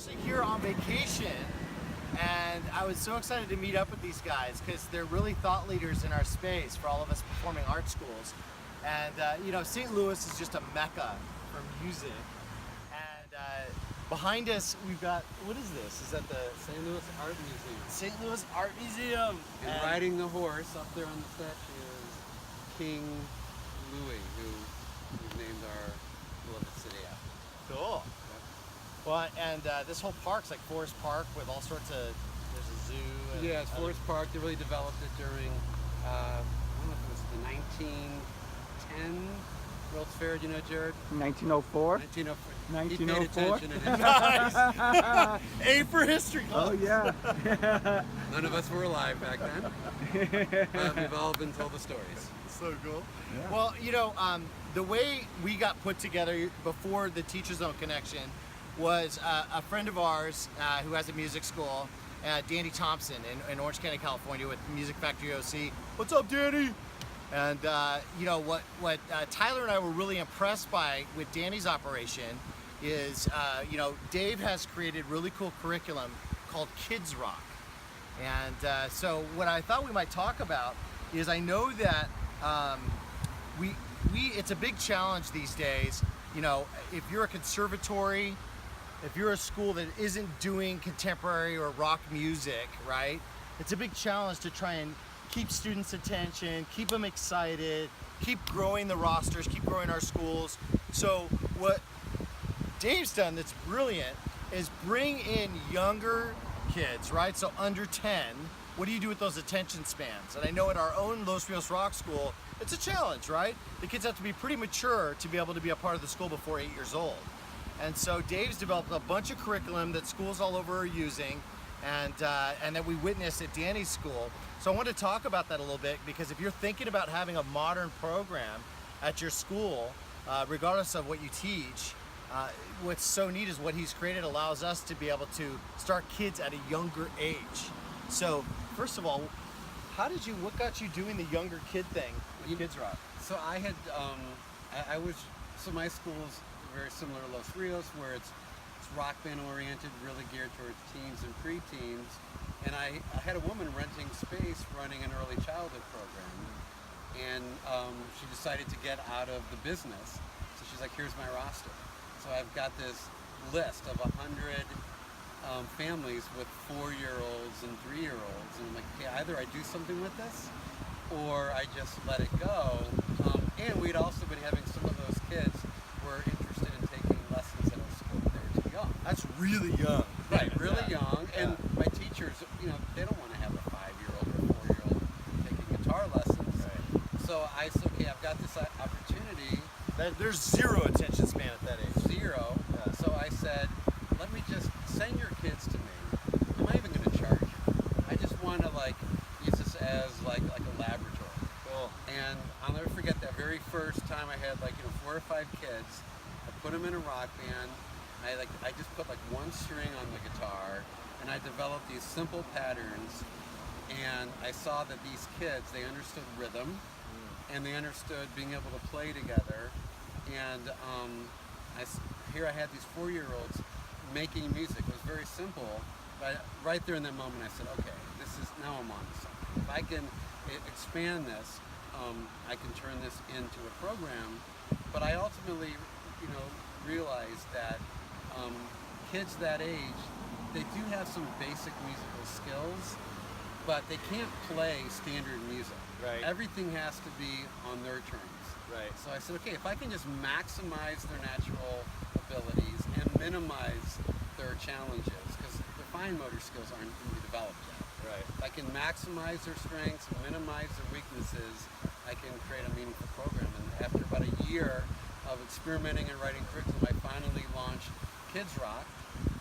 actually here on vacation, and I was so excited to meet up with these guys because they're really thought leaders in our space for all of us performing arts schools. And St. Louis is just a mecca for music. And behind us, we've got, what is this? Is that the St. Louis Art Museum. St. Louis Art Museum? And riding the horse up there on the statue is King Louis, who we've named our beloved city after. Cool. Well, and this whole park's like Forest Park with all sorts of, there's a zoo. And yeah, it's Forest Park. They really developed it during, I don't know if it was the 1910 World's Fair. Do you know, Jared? 1904? 1904. 1904? He paid attention. Nice. A for history class. Oh, yeah. None of us were alive back then. We've all been told the stories. So cool. Yeah. Well, the way we got put together before the TeacherZone connection was a friend of ours who has a music school, Danny Thompson in Orange County, California with Music Factory OC. What's up, Danny? And what Tyler and I were really impressed by with Danny's operation is, Dave has created really cool curriculum called Kids Rock. And so what I thought we might talk about is, I know that it's a big challenge these days. If you're a conservatory, if you're a school that isn't doing contemporary or rock music, right? It's a big challenge to try and keep students' attention, keep them excited, keep growing the rosters, keep growing our schools. So what Dave's done that's brilliant is bring in younger kids, right? So under 10, what do you do with those attention spans? And I know at our own Los Rios Rock School, it's a challenge, right? The kids have to be pretty mature to be able to be a part of the school before 8 years old. And so Dave's developed a bunch of curriculum that schools all over are using, and that we witnessed at Danny's school. So I want to talk about that a little bit, because if you're thinking about having a modern program at your school, regardless of what you teach, what's so neat is what he's created allows us to be able to start kids at a younger age. So first of all, what got you doing the younger kid thing with Kids Rock? So I had, my school's very similar to Los Rios, where it's rock band oriented, really geared towards teens and preteens. And I had a woman renting space running an early childhood program. And she decided to get out of the business. So she's like, here's my roster. So I've got this list of 100 families with 4-year-olds and 3-year-olds. And I'm like, okay, either I do something with this or I just let it go. And we'd also been having some of those kids were interested in taking lessons at our school. They were too young. That's really young. Right, really young. And my teachers, they don't want to have a 5-year-old or a 4-year-old taking guitar lessons. Right. So I said, okay, I've got this opportunity. There's zero attention span at that age. Zero. Yeah. So I said, let me just send your kids to me. I'm not even going to charge you. I just want to use this as like a laboratory. Cool. And I'll never forget that very first time I had 4 or 5 kids. I put them in a rock band. I just put one string on the guitar, and I developed these simple patterns. And I saw that these kids, they understood rhythm, and they understood being able to play together. And here I had these 4-year-olds making music. It was very simple, but right there in that moment I said, okay, now I'm on to something. If I can expand this, I can turn this into a program. But I ultimately, realized that kids that age, they do have some basic musical skills, but they can't play standard music. Right. Everything has to be on their terms. Right. So I said, okay, if I can just maximize their natural abilities and minimize their challenges, because their fine motor skills aren't really developed yet. Right. If I can maximize their strengths, minimize their weaknesses, I can create a meaningful program. And after about a year of experimenting and writing curriculum, I finally launched Kids Rock,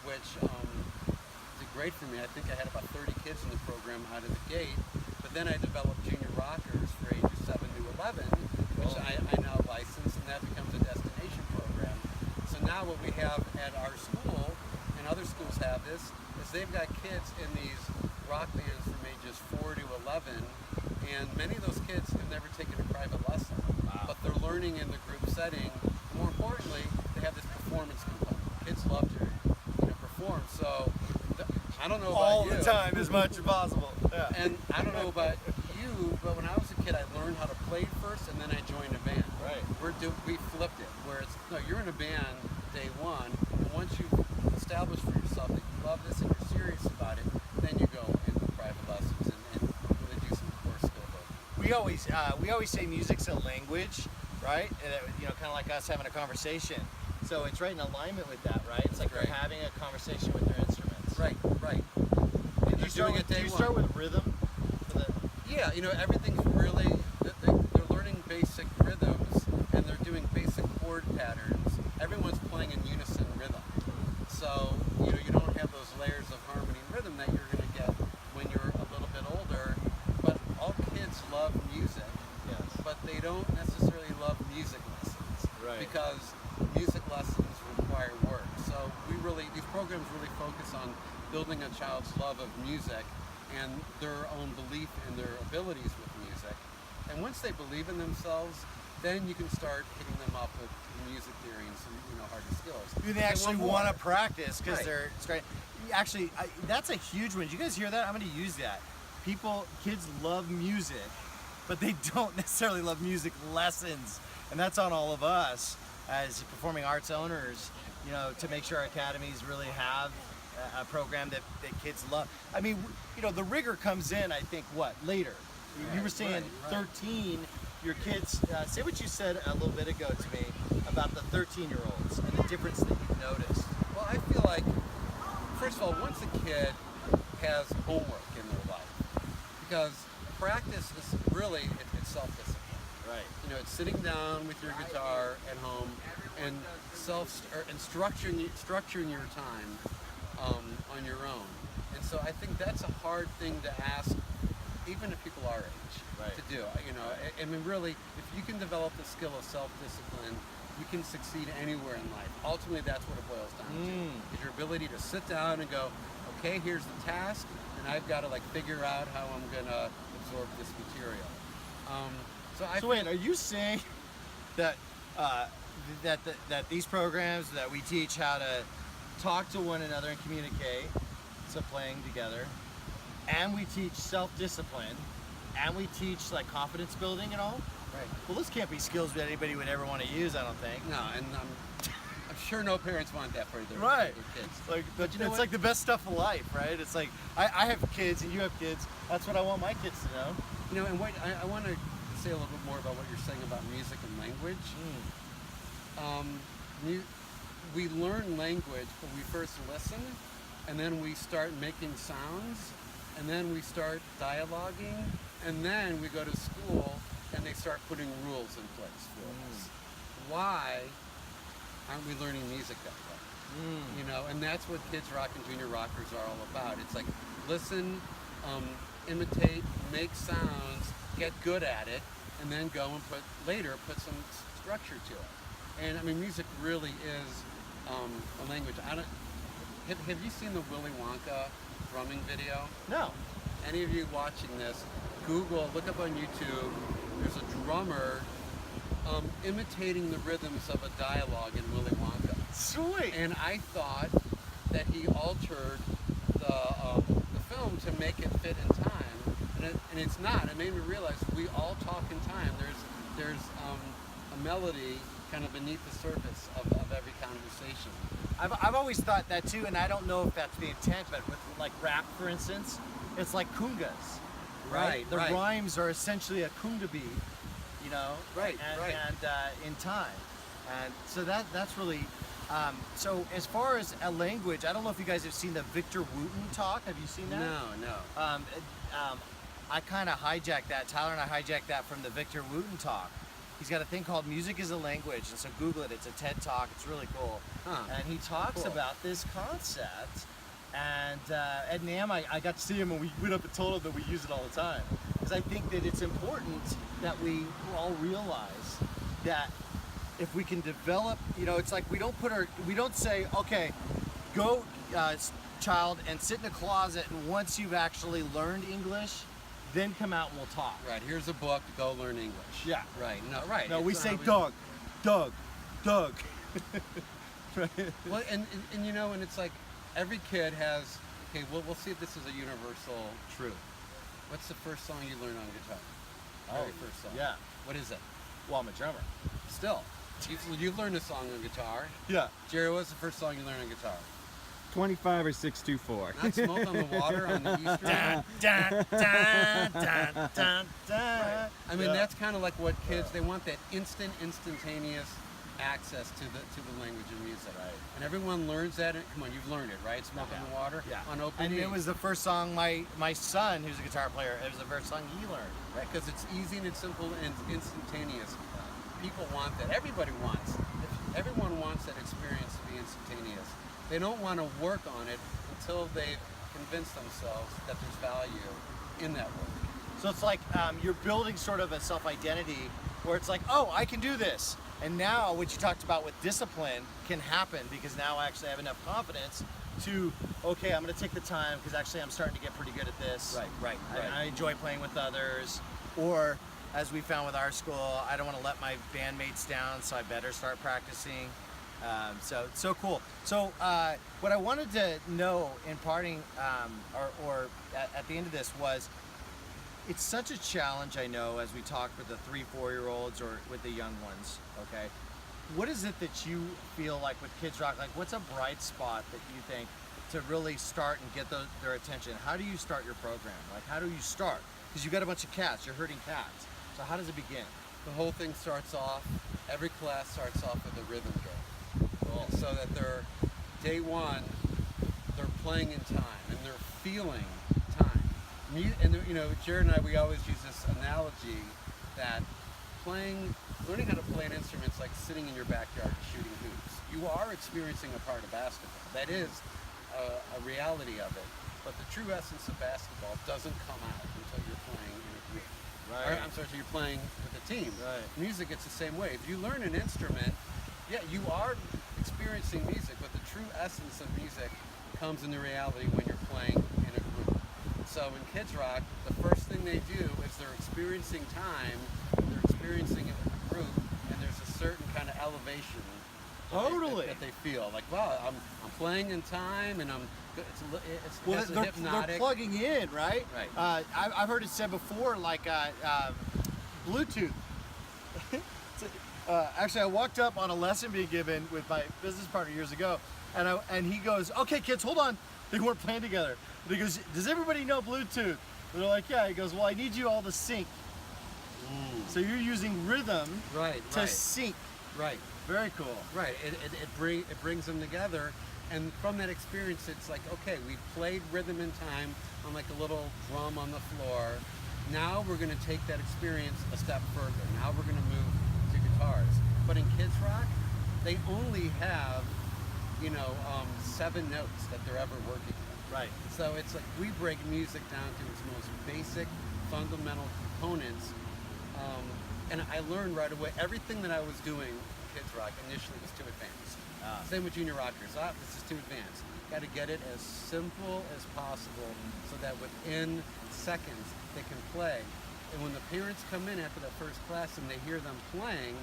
which did great for me. I think I had about 30 kids in the program out of the gate. But then I developed junior rockers for ages 7 to 11, which I now license, and that becomes a destination program. So now what we have at our school, and other schools have this, is they've got kids in these rock bands from ages 4 to 11, and many of those kids have never taken a private lesson. Wow. But they're learning in the group setting. More importantly, they have this performance component. Kids love to perform. So I don't know about all you. the time as much as possible. Yeah. And I don't know about you, but when I was a kid, I learned how to play first, and then I joined a band. Right. We flipped it, where it's, no, you're in a band day one, and once you've established for yourself that you love this and you're serious about it, then you go into private lessons and really do some core skill building. We always say music's a language, right? You know, kind of like us having a conversation. So it's right in alignment with that, right? It's like Right. they're having a conversation with their instruments. Right. And They're doing it day do you one. start with rhythm? For the, Yeah, you know, everything's really, they're learning basic rhythms, and they're doing basic chord patterns. Everyone's playing in unison rhythm. So, you know, you don't have those layers of harmony and rhythm that you're going to get when you're a little bit older. But all kids love music, yes. but they don't necessarily love music lessons. Right. Because music lessons require work. So these programs really focus on building a child's love of music and their own belief in their abilities with music. And once they believe in themselves, then you can start hitting them up with music theory and some, you know, harder skills. They actually want to more. practice because Right. they're great. Actually, that's a huge one. Did you guys hear that? I'm going to use that. Kids love music, but they don't necessarily love music lessons. And that's on all of us as performing arts owners, you know, to make sure our academies really have a program that kids love. I mean, you know, the rigor comes in, I think, later? You were saying right. 13, your kids, say what you said a little bit ago to me about the 13-year-olds and the difference that you've noticed. Well, I feel like, first of all, once a kid has homework in their life, because practice is really, it's self-discipline. Right. You know, it's sitting down with your guitar at home and structuring your time on your own. And so I think that's a hard thing to ask, even if people our age, Right. to do. You know, I mean, really, if you can develop the skill of self-discipline, you can succeed anywhere in life. Ultimately, that's what it boils down to: is your ability to sit down and go, okay, here's the task, and I've got to like figure out how I'm gonna absorb this material. So wait, are you saying that that these programs that we teach how to talk to one another and communicate, so playing together, and we teach self-discipline, and we teach like confidence building and all? Right. Well, this can't be skills that anybody would ever want to use, I don't think. No, and I'm sure no parents want that for their Right. kids. Like, But you know it's what? like the best stuff of life, right? It's like I have kids and you have kids. That's what I want my kids to know. You know, and what I want to say a little bit more about what you're saying about music and language. We learn language, but we first listen, and then we start making sounds, and then we start dialoguing, and then we go to school and they start putting rules in place for us. Why aren't we learning music that way? You know, and that's what Kids Rock and Junior Rockers are all about. It's like listen, imitate, make sounds, get good at it, and then go and put some structure to it. And I mean, music really is a language. Have you seen the Willy Wonka drumming video? No. Any of you watching this, look up on YouTube. There's a drummer imitating the rhythms of a dialogue in Willy Wonka. Sweet. And I thought that he altered the film to make it fit in time, and it's not. It made me realize we all talk in time. There's a melody kind of beneath the surface of every conversation. I've always thought that too, and I don't know if that's the intent, but with like rap, for instance, it's like kungas, right? The right. rhymes are essentially a kunga beat, you know, Right, right. And in time, and so that's really. So as far as a language, I don't know if you guys have seen the Victor Wooten talk. Have you seen that? No. I kind of hijacked that. Tyler and I hijacked that from the Victor Wooten talk. He's got a thing called Music is a Language, and so Google it. It's a TED Talk. It's really cool. And he talks Cool. about this concept. And Ed and Am, I got to see him, and we went up and told him that we use it all the time. Because I think that it's important that we all realize that if we can develop, you know, it's like we don't say, okay, go, child, and sit in a closet, and once you've actually learned English, then come out and we'll talk. Right. Here's a book. Go learn English. Yeah. Right. No. Right. No, It's we not say how Doug. Right. Well, and you know, and it's like every kid has Okay, we'll see if this is a universal truth. What's the first song you learned on guitar? Very first song. Yeah. What is it? Well, I'm a drummer. Still, you've learned a song on guitar. Yeah. Jerry, what's the first song you learned on guitar? 25 or 624. Not Smoke on the Water on the E string? Dun, dun, dun, dun, dun, dun. I mean, Yeah. that's kind of like what kids, they want that instantaneous access to the language of music. Right. And everyone learns that. Come on, you've learned it, right? Smoke on the Water? Yeah. On open And E. it was the first song my son, who's a guitar player, it was the first song he learned. Right, because it's easy and it's simple and instantaneous. People want that. Everybody wants. Everyone wants that experience to be instantaneous. They don't want to work on it until they've convinced themselves that there's value in that work. So it's like you're building sort of a self-identity where it's like, oh, I can do this. And now what you talked about with discipline can happen because now I actually have enough confidence to, okay, I'm going to take the time because actually I'm starting to get pretty good at this. Right. I enjoy playing with others. Or as we found with our school, I don't want to let my bandmates down, so I better start practicing. So cool. So what I wanted to know in parting or at the end of this was, it's such a challenge, I know, as we talk with the 3-4-year-olds or with the young ones, okay? What is it that you feel like with Kids Rock, like what's a bright spot that you think to really start and get their attention? How do you start your program? Like how do you start? Because you've got a bunch of cats, you're herding cats. So how does it begin? The whole thing starts off, every class starts off with a rhythm game. Cool. So that they're, day one, they're playing in time and they're feeling time. And Jared and I, we always use this analogy that learning how to play an instrument is like sitting in your backyard shooting hoops. You are experiencing a part of basketball. That is a reality of it. But the true essence of basketball doesn't come out until you're playing in a group. Right. I'm sorry, so you're playing with a team. Right. Music, it's the same way. If you learn an instrument, yeah, you are experiencing music, but the true essence of music comes into reality when you're playing in a group. So in Kids Rock, the first thing they do is they're experiencing time, they're experiencing it with a group, and there's a certain kind of elevation that they feel. Like, wow, I'm playing in time, and it's hypnotic. They're plugging in, right? Right. I've heard it said before, like Bluetooth. Actually, I walked up on a lesson being given with my business partner years ago, and he goes, "Okay, kids, hold on." They weren't playing together. But he goes, "Does everybody know Bluetooth?" They're like, "Yeah." He goes, "Well, I need you all to sync." So you're using rhythm to sync. Right. Very cool. Right. It brings them together, and from that experience, it's like, okay, we played rhythm and time on like a little drum on the floor. Now we're going to take that experience a step further. Now we're going to move to guitars. But in Kids Rock, they only have 7 notes that they're ever working with. Right. So it's like we break music down to its most basic, fundamental components. And I learned right away, everything that I was doing in Kids Rock initially was too advanced. Same with Junior Rockers. This is too advanced. Got to get it as simple as possible so that within seconds they can play. And when the parents come in after that first class and they hear them playing,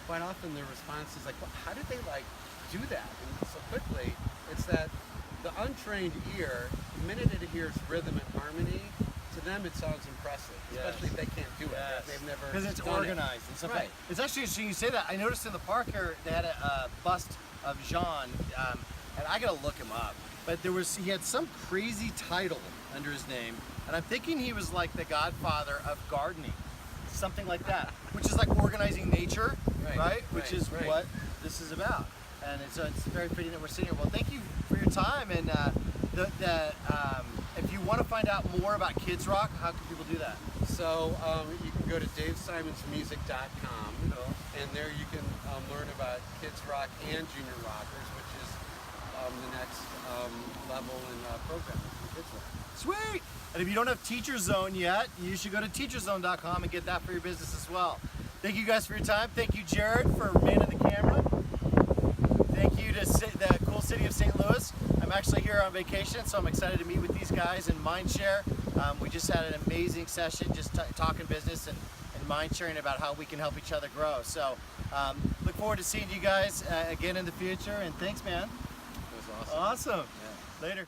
quite often their response is like, well, how did they do that and so quickly? It's that the untrained ear, the minute it hears rhythm and harmony, to them it sounds impressive, especially if they can't do it. They've never because it's done organized and stuff. Right. It's actually interesting you say that. I noticed in the park here they had a bust of Jean, and I gotta look him up. But he had some crazy title under his name, and I'm thinking he was like the godfather of gardening, something like that, which is like organizing nature, right? Which is what this is about. And it's very fitting that we're sitting here. Well, thank you for your time. And if you want to find out more about Kids Rock, how can people do that? So you can go to davesimon'smusic.com, and there you can learn about Kids Rock and Junior Rockers, which is the next level in programming for Kids Rock. Sweet! And if you don't have TeacherZone yet, you should go to TeacherZone.com and get that for your business as well. Thank you guys for your time. Thank you, Jared, for manning the camera. Thank you to the cool city of St. Louis. I'm actually here on vacation, so I'm excited to meet with these guys in Mindshare. We just had an amazing session, just talking business and mind sharing about how we can help each other grow. So look forward to seeing you guys again in the future, and thanks, man. It was awesome. Awesome. Yeah. Later.